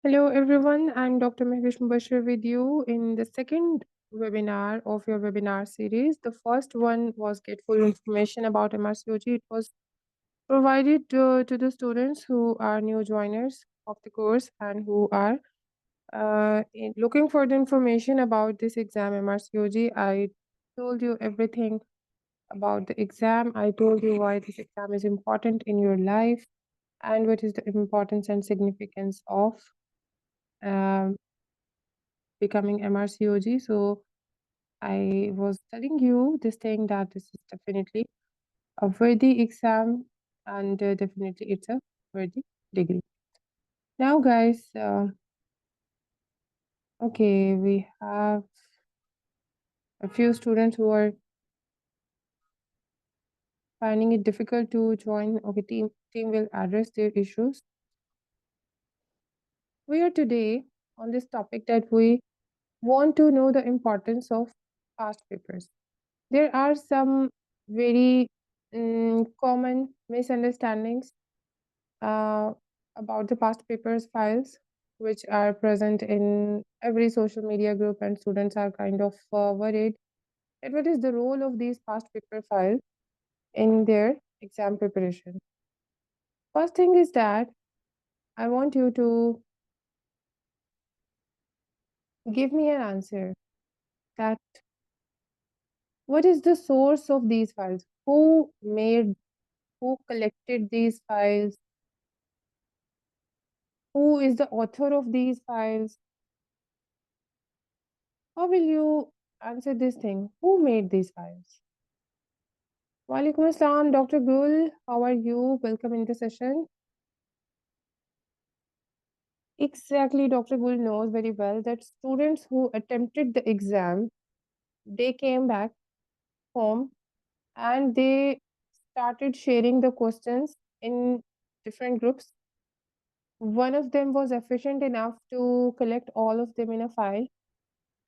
Hello everyone, I'm Dr. Mehwish Mubasher with you in the second webinar of your webinar series. The first one was Get Full Information about MRCOG. It was provided to the students who are new joiners of the course and who are looking for the information about this exam MRCOG. I told you everything about the exam. I told you why this exam is important in your life and what is the importance and significance of um, becoming MRCOG. So I was telling you this thing that this is definitely a worthy exam and definitely it's a worthy degree. Now, guys, okay, we have a few students who are finding it difficult to join. Okay, team will address their issues. We are today on this topic that we want to know the importance of past papers. There are some very common misunderstandings uh, about the past papers files, which are present in every social media group, and students are kind of worried that what is the role of these past paper files in their exam preparation. First thing is that I want you to give me an answer that what is the source of these files? Who collected these files? Who is the author of these files? How will you answer this thing? Who made these files? Walaikum Assalam, Dr. Gul. How are you? Welcome in the session. Exactly, Dr. Gul knows very well that students who attempted the exam, they came back home and they started sharing the questions in different groups. One of them was efficient enough to collect all of them in a file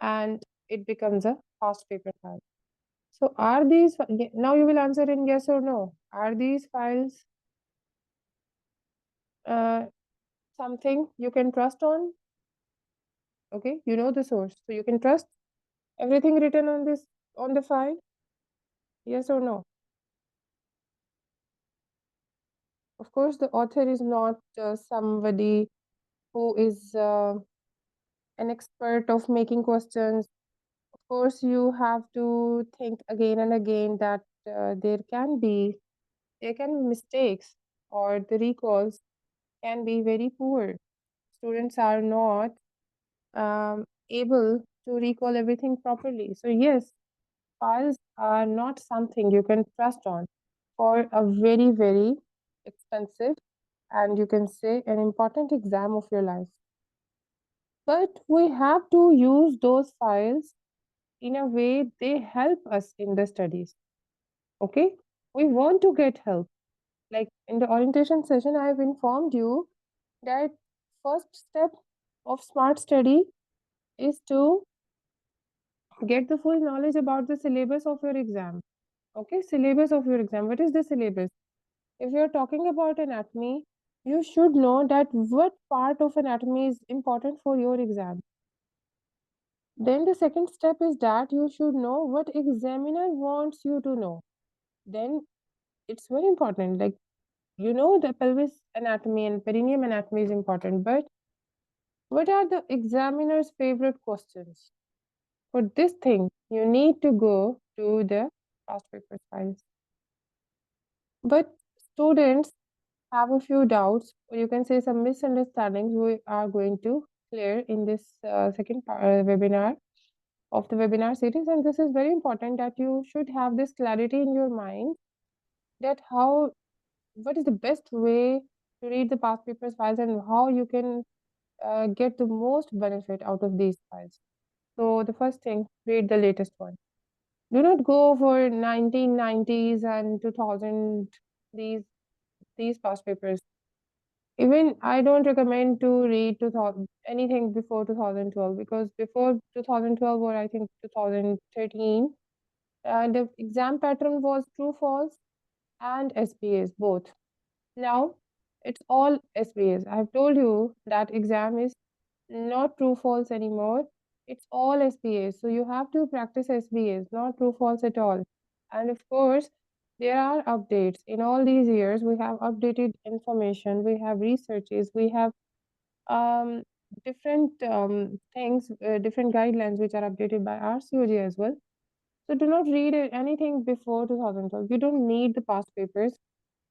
and it becomes a past paper file. So are these, now you will answer in yes or no. Are these files uh, something you can trust on? Okay, you know the source, so you can trust everything written on this on the file. Yes or no? Of course, the author is not somebody who is an expert of making questions. Of course, you have to think again and again that there can be mistakes or the recalls can be very poor. Students are not able to recall everything properly. So yes, files are not something you can trust on for a very, very expensive and you can say an important exam of your life. But we have to use those files in a way they help us in the studies. Okay? We want to get help. Like in the orientation session, I have informed you that first step of smart study is to get the full knowledge about the syllabus of your exam. Okay, syllabus of your exam. What is the syllabus? If you're talking about anatomy, you should know that what part of anatomy is important for your exam. Then the second step is that you should know what examiner wants you to know. Then it's very important. Like you know the pelvis anatomy and perineum anatomy is important, but what are the examiner's favorite questions? For this thing, you need to go to the past paper files. But students have a few doubts, or you can say some misunderstandings we are going to clear in this second webinar of the webinar series. And this is very important that you should have this clarity in your mind that what is the best way to read the past papers files and how you can get the most benefit out of these files. So the first thing, read the latest one. Do not go for 1990s and 2000 these these past papers. Even I don't recommend to read 2000 anything before 2012 because before 2012 or I think 2013, the exam pattern was true false and SBAs both. Now it's all SBAs. I've told you that exam is not true false anymore. It's all SBAs. So you have to practice SBAs, not true false at all. And of course, there are updates. In all these years, we have updated information, we have researches, we have um, different things, different guidelines which are updated by RCOG as well. So do not read anything before 2012. You don't need the past papers.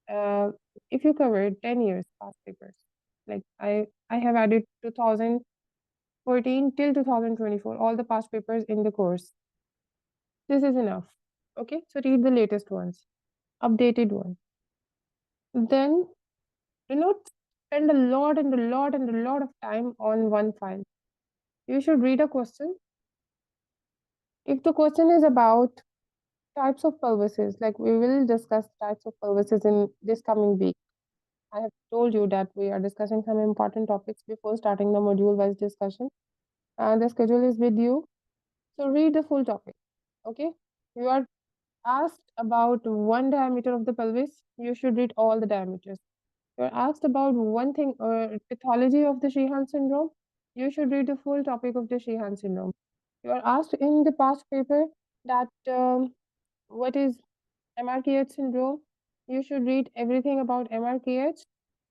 Uh, if you covered 10 years past papers, like I have added 2014 till 2024, all the past papers in the course. This is enough. Okay, so read the latest ones, updated one. Then do not spend a lot and a lot and a lot of time on one file. You should read a question. If the question is about types of pelvises, like we will discuss types of pelvises in this coming week. I have told you that we are discussing some important topics before starting the module wise discussion. The schedule is with you. So read the full topic. Okay. You are asked about one diameter of the pelvis. You should read all the diameters. You are asked about one thing, pathology of the Sheehan syndrome. You should read the full topic of the Sheehan syndrome. You are asked in the past paper that what is MRCH syndrome. You should read everything about MRCH,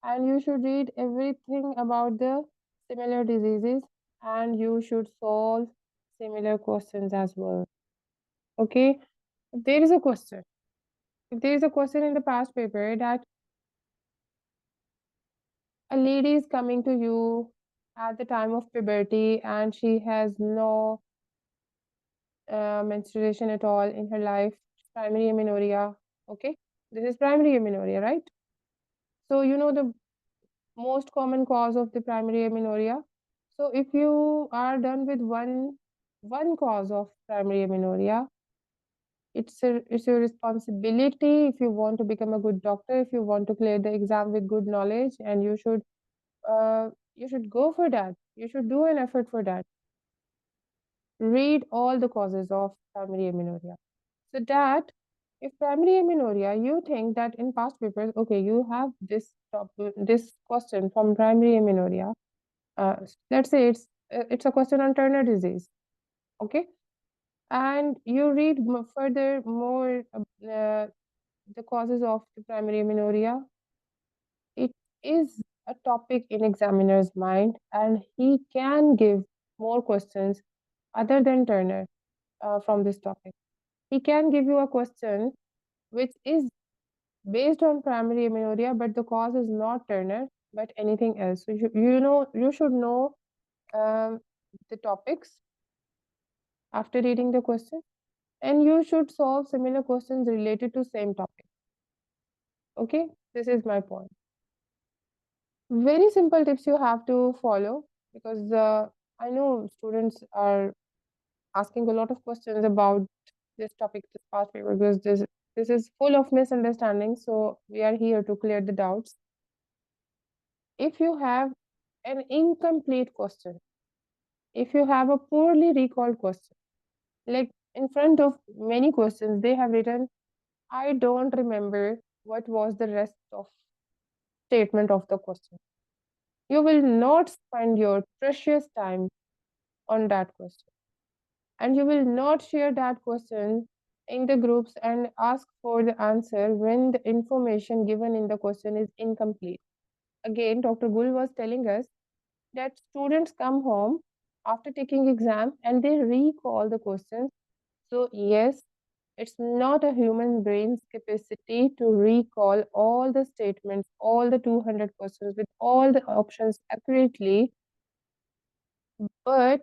and you should read everything about the similar diseases, and you should solve similar questions as well. Okay, if there is a question, if there is a question in the past paper that a lady is coming to you at the time of puberty and she has no menstruation at all in her life, primary amenorrhea. Okay, this is primary amenorrhea, right? So you know the most common cause of the primary amenorrhea. So if you are done with one cause of primary amenorrhea, it's your responsibility if you want to become a good doctor, if you want to clear the exam with good knowledge, and you should go for that. You should do an effort for that. Read all the causes of primary amenorrhea. So that if primary amenorrhea, you think that in past papers, okay, you have this question from primary amenorrhea. Let's say it's a question on Turner disease, okay, and you read further more the causes of the primary amenorrhea. It is a topic in examiner's mind, and he can give more questions other than Turner from this topic. He can give you a question which is based on primary amenorrhea, but the cause is not Turner, but anything else. So you should know um, the topics after reading the question, and you should solve similar questions related to same topic. Okay, this is my point. Very simple tips you have to follow, because I know students are asking a lot of questions about this topic, this past paper, because this is full of misunderstandings. So we are here to clear the doubts. If you have an incomplete question, if you have a poorly recalled question, like in front of many questions, they have written, I don't remember what was the rest of statement of the question. You will not spend your precious time on that question. And you will not share that question in the groups and ask for the answer when the information given in the question is incomplete. Again, Dr. Gul was telling us that students come home after taking exam and they recall the questions. So yes, it's not a human brain's capacity to recall all the statements, all the 200 questions with all the options accurately, but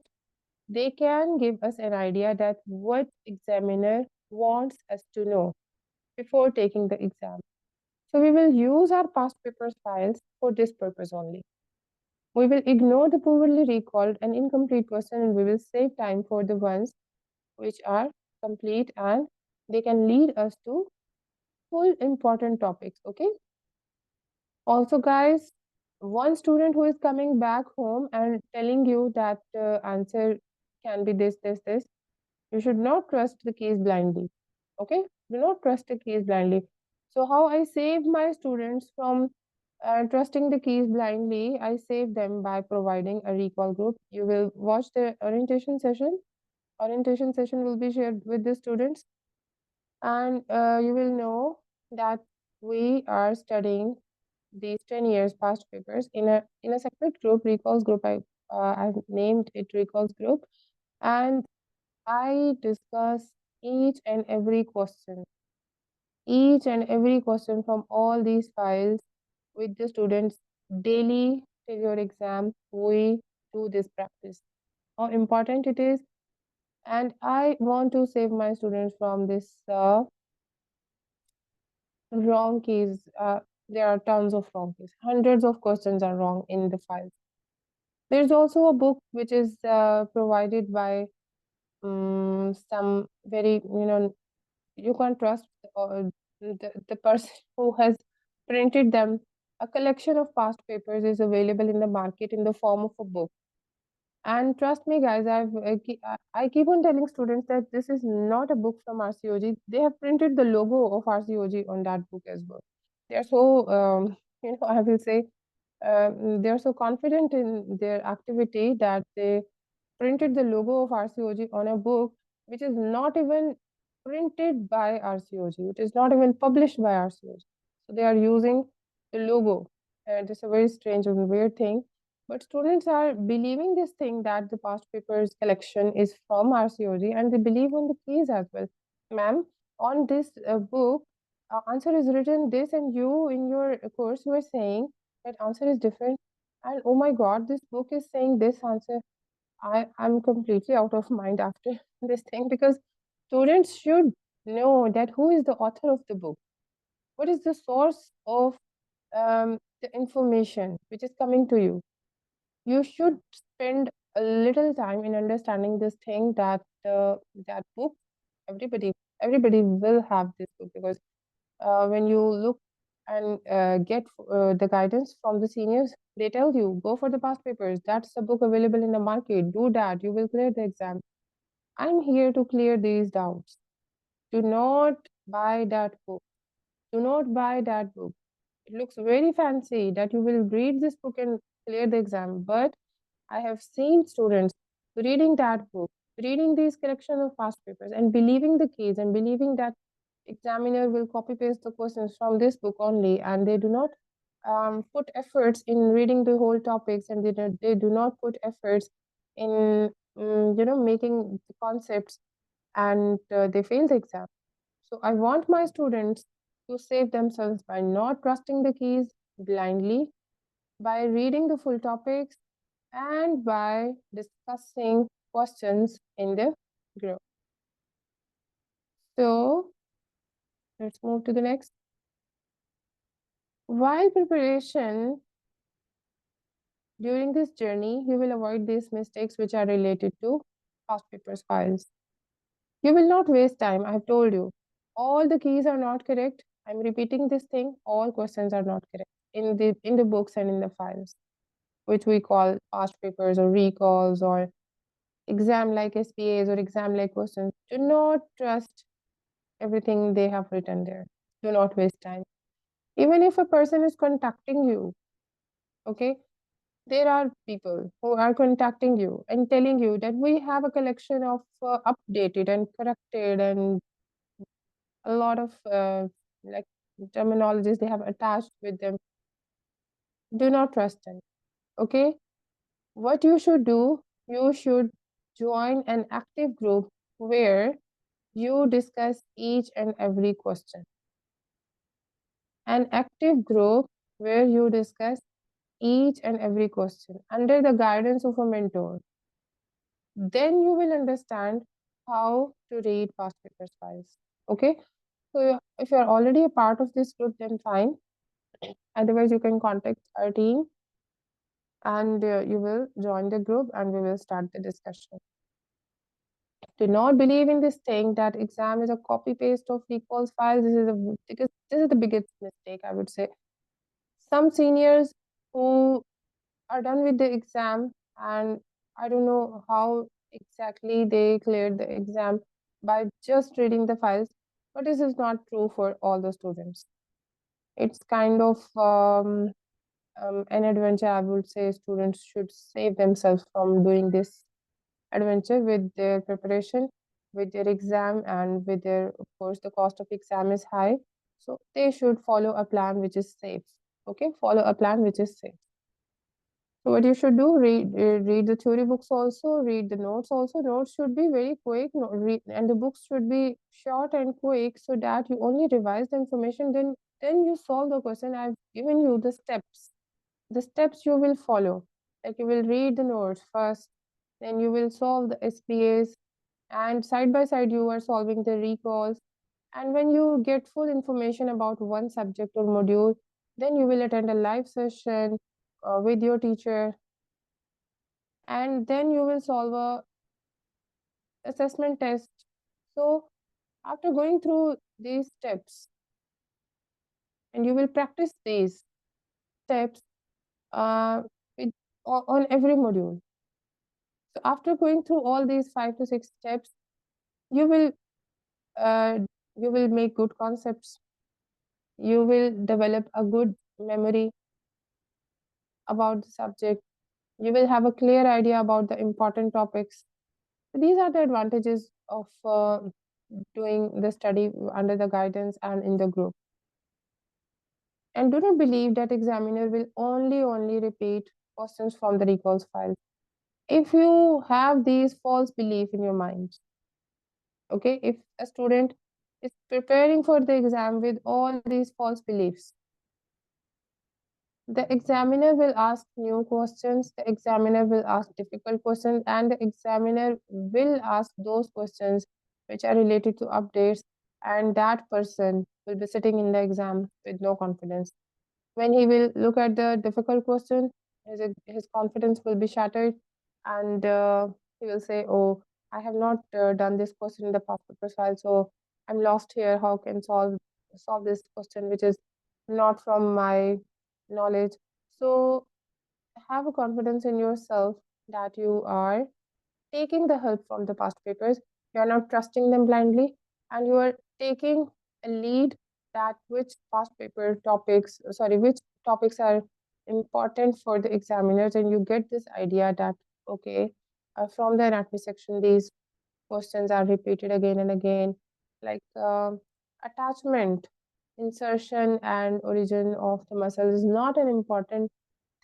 they can give us an idea that what examiner wants us to know before taking the exam. So we will use our past papers files for this purpose only. We will ignore the poorly recalled and incomplete question, and we will save time for the ones which are complete and they can lead us to full important topics. Okay. Also, guys, one student who is coming back home and telling you that answer can be this, you should not trust the case blindly. Okay, do not trust the case blindly. So how I save my students from Trusting the keys blindly, I save them by providing a recall group. You will watch the orientation session. Orientation session will be shared with the students, and you will know that we are studying these 10 years past papers in a separate group, recalls group. I've named it recalls group, and I discuss each and every question, each and every question from all these files with the students daily till your exam. We do this practice. How important it is, and I want to save my students from this wrong keys. There are tons of wrong keys. Hundreds of questions are wrong in the files. There's also a book which is provided by some very, you can't trust the person who has printed them. A collection of past papers is available in the market in the form of a book. And trust me, guys, I keep on telling students that this is not a book from RCOG. They have printed the logo of RCOG on that book as well. They are so, I will say, they are so confident in their activity that they printed the logo of RCOG on a book which is not even printed by RCOG, which is not even published by RCOG. So they are using the logo. And it's a very strange and weird thing. But students are believing this thing that the past papers collection is from RCOG, and they believe on the keys as well. Ma'am, on this book, answer is written this, and you in your course you are saying that answer is different. And oh my God, this book is saying this answer. I'm completely out of mind after this thing, because students should know that who is the author of the book, what is the source of the information which is coming to you. You should spend a little time in understanding this thing, that that book, everybody everybody will have this book, because when you look and get the guidance from the seniors, they tell you go for the past papers. That's a book available in the market. Do that. You will clear the exam. I'm here to clear these doubts. Do not buy that book. Do not buy that book. It looks very fancy that you will read this book and clear the exam, but I have seen students reading that book, reading these collection of past papers, and believing the case, and believing that examiner will copy paste the questions from this book only, and they do not put efforts in reading the whole topics, and they do not put efforts in making the concepts, and they fail the exam. So I want my students to save themselves by not trusting the keys blindly, by reading the full topics, and by discussing questions in the group. So let's move to the next. While preparation, during this journey, you will avoid these mistakes which are related to past papers files. You will not waste time. I've told you. All the keys are not correct. I'm repeating this thing. All questions are not correct in the books and in the files, which we call past papers or recalls or exam like SPAs or exam like questions. Do not trust everything they have written there. Do not waste time. Even if a person is contacting you, okay, there are people who are contacting you and telling you that we have a collection of updated and corrected and a lot of like terminologies they have attached with them. Do not trust them. Okay, what you should do, you should join an active group where you discuss each and every question. An active group where you discuss each and every question under the guidance of a mentor. Then you will understand how to read past papers files. Okay, so if you are already a part of this group, then fine. Otherwise, you can contact our team, and you will join the group, and we will start the discussion. Do not believe in this thing that exam is a copy paste of recalls files. This is the biggest mistake, I would say. Some seniors who are done with the exam, and I don't know how exactly they cleared the exam by just reading the files, but this is not true for all the students. It's kind of an adventure, I would say students should save themselves from doing this adventure with their preparation, with their exam, and with their, of course, the cost of exam is high. So they should follow a plan which is safe. Okay, follow a plan which is safe. So what you should do, read the theory books also, read the notes also. Notes should be very quick, and the books should be short and quick so that you only revise the information, then you solve the question. I've given you the steps you will follow. Like you will read the notes first, then you will solve the SPAs, and side by side you are solving the recalls. And when you get full information about one subject or module, then you will attend a live session with your teacher, and then you will solve a assessment test. So after going through these steps, and you will practice these steps uh, with, on every module. So after going through all these 5 to 6 steps, you will uh, you will make good concepts. You will develop a good memory about the subject. You will have a clear idea about the important topics. So these are the advantages of doing the study under the guidance and in the group. And do not believe that examiner will only repeat questions from the recalls file. If you have these false belief in your mind, okay, if a student is preparing for the exam with all these false beliefs, the examiner will ask new questions, the examiner will ask difficult questions, and the examiner will ask those questions which are related to updates, and that person will be sitting in the exam with no confidence. When he will look at the difficult question, his confidence will be shattered, and he will say, "Oh, I have not done this question in the past paper file, so I'm lost here. How can solve this question which is not from my knowledge?" So have a confidence in yourself that you are taking the help from the past papers. You are not trusting them blindly, and you are taking a lead that which past paper topics, sorry, which topics are important for the examiners, and you get this idea that okay, from the anatomy section, these questions are repeated again and again, like attachment, insertion, and origin of the muscle is not an important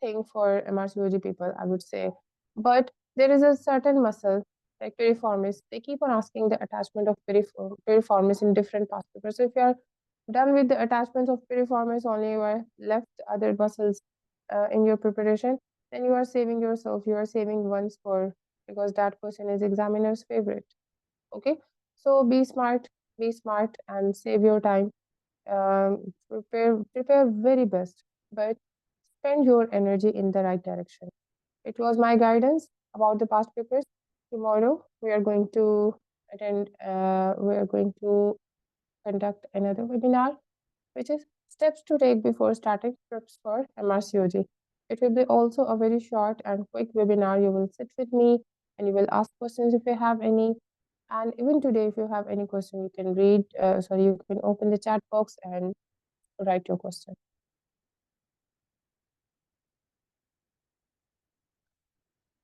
thing for MRCOG people, I would say. But there is a certain muscle, like piriformis. They keep on asking the attachment of piriformis in different past papers. So if you are done with the attachments of piriformis, only you are left other muscles in your preparation, then you are saving yourself. You are saving one score because that question is examiner's favorite. Okay, so be smart, and save your time. Prepare very best, but spend your energy in the right direction. It was my guidance about the past papers. Tomorrow we are going to we are going to conduct another webinar, which is steps to take before starting preps for MRCOG. It will be also a very short and quick webinar. You will sit with me and you will ask questions if you have any. And even today, if you have any question, you can you can open the chat box and write your question.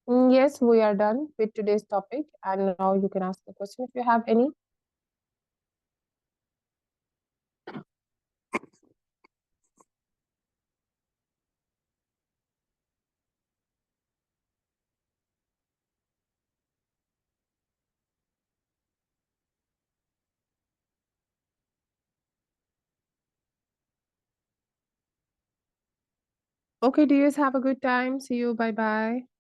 Yes, we are done with today's topic, and now you can ask the question if you have any. Okay, dears, have a good time. See you. Bye bye.